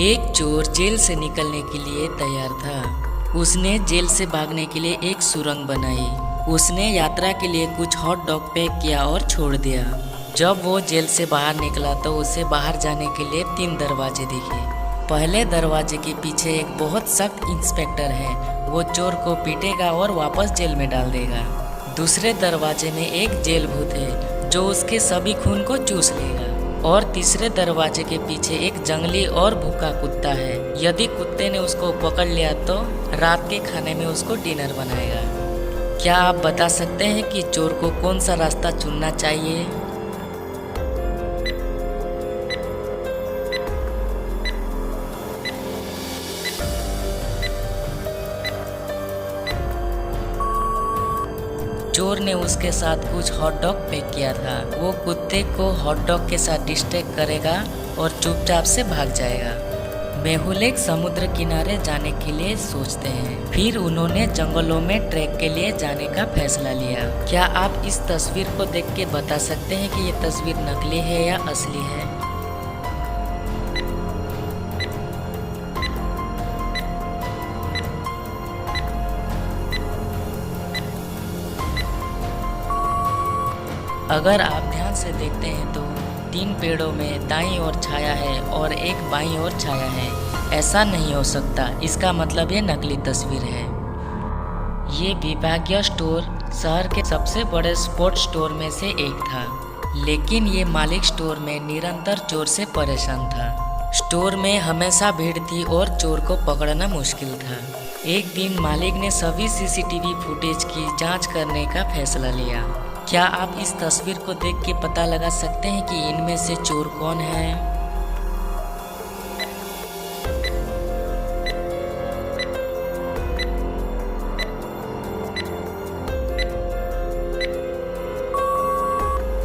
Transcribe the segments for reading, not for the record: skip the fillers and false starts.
एक चोर जेल से निकलने के लिए तैयार था। उसने जेल से भागने के लिए एक सुरंग बनाई। उसने यात्रा के लिए कुछ हॉट डॉग पैक किया और छोड़ दिया। जब वो जेल से बाहर निकला तो उसे बाहर जाने के लिए 3 दरवाजे दिखे। पहले दरवाजे के पीछे एक बहुत सख्त इंस्पेक्टर है। वो चोर को पीटेगा और वापस जेल में डाल देगा। दूसरे दरवाजे में एक जेल भूत है जो उसके सभी खून को चूस लेगा। और तीसरे दरवाजे के पीछे एक जंगली और भूखा कुत्ता है। यदि कुत्ते ने उसको पकड़ लिया तो रात के खाने में उसको डिनर बनाएगा। क्या आप बता सकते हैं कि चोर को कौन सा रास्ता चुनना चाहिए? चोर ने उसके साथ कुछ हॉट डॉग पैक किया था। वो कुत्ते को हॉट डॉग के साथ डिस्ट्रैक्ट करेगा और चुपचाप से भाग जाएगा। मेहुल एक समुद्र किनारे जाने के लिए सोचते हैं। फिर उन्होंने जंगलों में ट्रैक के लिए जाने का फैसला लिया। क्या आप इस तस्वीर को देख के बता सकते हैं कि ये तस्वीर नकली है या असली है? अगर आप ध्यान से देखते हैं तो 3 पेड़ों में दाईं ओर छाया है और एक बाईं ओर छाया है। ऐसा नहीं हो सकता। इसका मतलब ये नकली तस्वीर है। ये विभागीय स्टोर शहर के सबसे बड़े स्पोर्ट्स स्टोर में से एक था, लेकिन ये मालिक स्टोर में निरंतर चोर से परेशान था। स्टोर में हमेशा भीड़ थी और चोर को पकड़ना मुश्किल था। एक दिन मालिक ने सभी सीसीटीवी फुटेज की जांच करने का फैसला लिया। क्या आप इस तस्वीर को देख के पता लगा सकते हैं कि इनमें से चोर कौन है?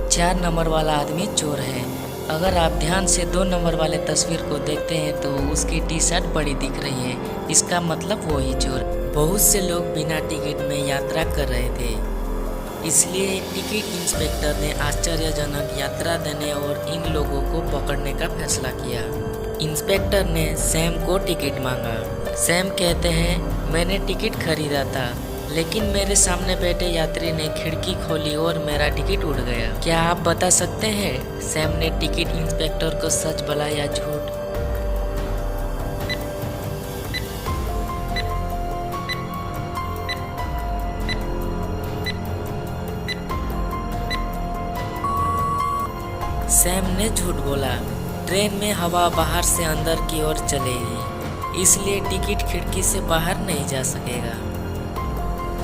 चार नंबर वाला आदमी चोर है। अगर आप ध्यान से 2 नंबर वाले तस्वीर को देखते हैं तो उसकी टी शर्ट बड़ी दिख रही है। इसका मतलब वो ही चोर। बहुत से लोग बिना टिकट में यात्रा कर रहे थे, इसलिए टिकट इंस्पेक्टर ने आश्चर्यजनक यात्रा देने और इन लोगों को पकड़ने का फैसला किया। इंस्पेक्टर ने सैम को टिकट मांगा। सैम कहते हैं, मैंने टिकट खरीदा था, लेकिन मेरे सामने बैठे यात्री ने खिड़की खोली और मेरा टिकट उड़ गया। क्या आप बता सकते हैं सैम ने टिकट इंस्पेक्टर को सच बोला या झूठ? सैम ने झूठ बोला। ट्रेन में हवा बाहर से अंदर की ओर चलेगी, इसलिए टिकट खिड़की से बाहर नहीं जा सकेगा।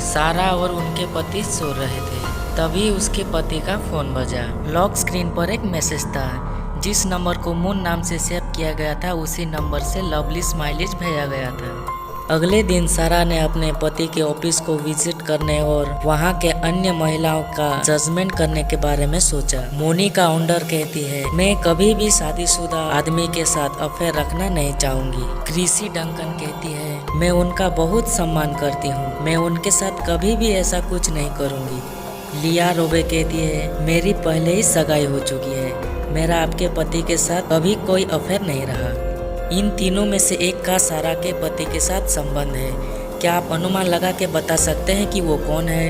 सारा और उनके पति सो रहे थे। तभी उसके पति का फोन बजा। लॉक स्क्रीन पर एक मैसेज था। जिस नंबर को मून नाम से सेव किया गया था उसी नंबर से लवली स्माइलीज भेजा गया था। अगले दिन सारा ने अपने पति के ऑफिस को विजिट करने और वहां के अन्य महिलाओं का जजमेंट करने के बारे में सोचा। मोनिका ओंडर कहती है, मैं कभी भी शादीशुदा आदमी के साथ अफेयर रखना नहीं चाहूंगी। क्रिसी डंकन कहती है, मैं उनका बहुत सम्मान करती हूँ, मैं उनके साथ कभी भी ऐसा कुछ नहीं करूँगी। लिया रोबे कहती है, मेरी पहले ही सगाई हो चुकी है, मेरा आपके पति के साथ कभी कोई अफेयर नहीं रहा। इन तीनों में से एक का सारा के पति के साथ संबंध है। क्या आप अनुमान लगा के बता सकते हैं कि वो कौन है?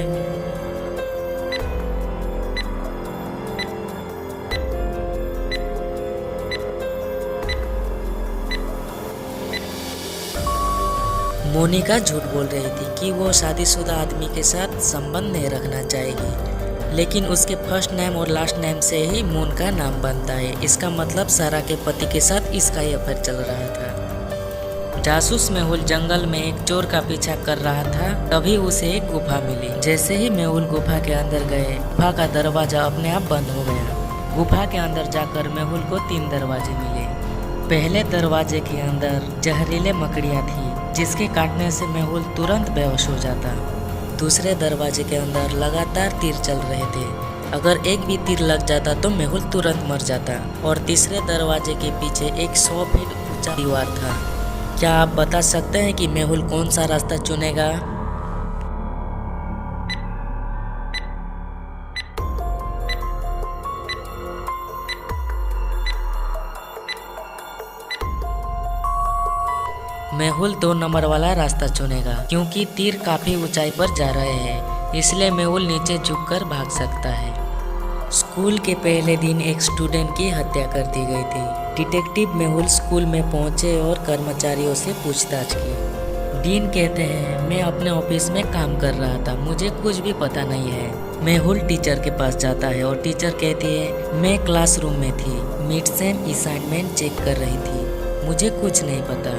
मोनिका झूठ बोल रही थी कि वो शादीशुदा आदमी के साथ संबंध नहीं रखना चाहेगी, लेकिन उसके फर्स्ट नेम और लास्ट नेम से ही मून का नाम बनता है। इसका मतलब सारा के पति के साथ इसका ही अफेयर चल रहा था। जासूस मेहुल जंगल में एक चोर का पीछा कर रहा था। तभी उसे एक गुफा मिली। जैसे ही मेहुल गुफा के अंदर गए, गुफा का दरवाजा अपने आप बंद हो गया। गुफा के अंदर जाकर मेहुल को 3 दरवाजे मिले। पहले दरवाजे के अंदर जहरीले मकड़ियाँ थी, जिसके काटने से मेहुल तुरंत बेहोश हो जाता। दूसरे दरवाजे के अंदर लगातार तीर चल रहे थे। अगर एक भी तीर लग जाता तो मेहुल तुरंत मर जाता। और तीसरे दरवाजे के पीछे एक 100 फीट ऊंचा दीवार था। क्या आप बता सकते हैं कि मेहुल कौन सा रास्ता चुनेगा? मेहुल 2 नंबर वाला रास्ता चुनेगा क्योंकि तीर काफी ऊंचाई पर जा रहे हैं, इसलिए मेहुल नीचे झुककर भाग सकता है। स्कूल के पहले दिन एक स्टूडेंट की हत्या कर दी गई थी। डिटेक्टिव मेहुल स्कूल में पहुंचे और कर्मचारियों से पूछताछ की। डीन कहते हैं, मैं अपने ऑफिस में काम कर रहा था, मुझे कुछ भी पता नहीं है। मेहुल टीचर के पास जाता है और टीचर कहती है, मैं क्लासरूम में थी, मिडसेम असाइनमेंट चेक कर रही थी, मुझे कुछ नहीं पता।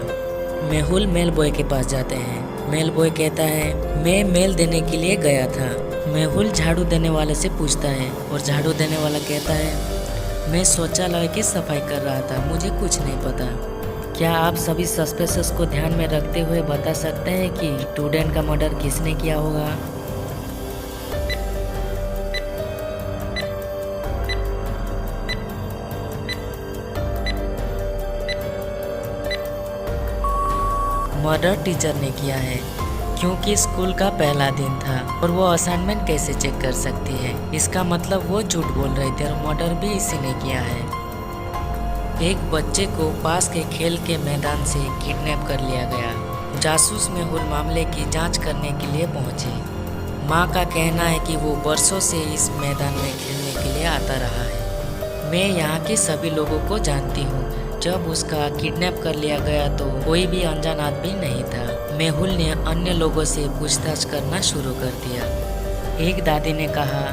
मेहुल मेल बॉय के पास जाते हैं। मेल बॉय कहता है, मैं मेल देने के लिए गया था। मेहुल झाड़ू देने वाले से पूछता है और झाड़ू देने वाला कहता है, मैं शौचालय की सफाई कर रहा था, मुझे कुछ नहीं पता। क्या आप सभी सस्पेशंस को ध्यान में रखते हुए बता सकते हैं कि स्टूडेंट का मर्डर किसने किया होगा? मर्डर टीचर ने किया है, क्योंकि स्कूल का पहला दिन था और वो असाइनमेंट कैसे चेक कर सकती है। इसका मतलब वो झूठ बोल रही थी और मर्डर भी इसी ने किया है। एक बच्चे को पास के खेल के मैदान से किडनैप कर लिया गया। जासूस मेहुल मामले की जांच करने के लिए पहुंचे। मां का कहना है कि वो बरसों से इस मैदान में खेलने के लिए आता रहा है। मैं यहाँ के सभी लोगों को जानती हूँ। जब उसका किडनैप कर लिया गया तो कोई भी अनजान आदमी नहीं था। मेहुल ने अन्य लोगों से पूछताछ करना शुरू कर दिया। एक दादी ने कहा,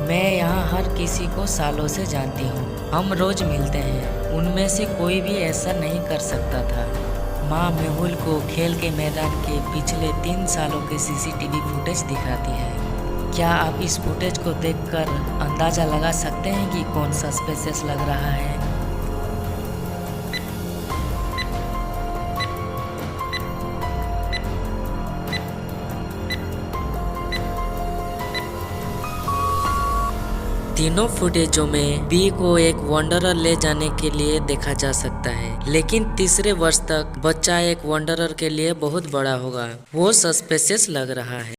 मैं यहाँ हर किसी को सालों से जानती हूँ, हम रोज मिलते हैं, उनमें से कोई भी ऐसा नहीं कर सकता था। माँ मेहुल को खेल के मैदान के पिछले 3 सालों के सीसीटीवी फुटेज दिखाती है। क्या आप इस फुटेज को देखकर अंदाजा लगा सकते हैं कि कौन सस्पिशियस लग रहा है? तीनों फुटेजों में बी को एक वंडरर ले जाने के लिए देखा जा सकता है, लेकिन तीसरे वर्ष तक बच्चा एक वंडरर के लिए बहुत बड़ा होगा। वो सस्पिशियस लग रहा है।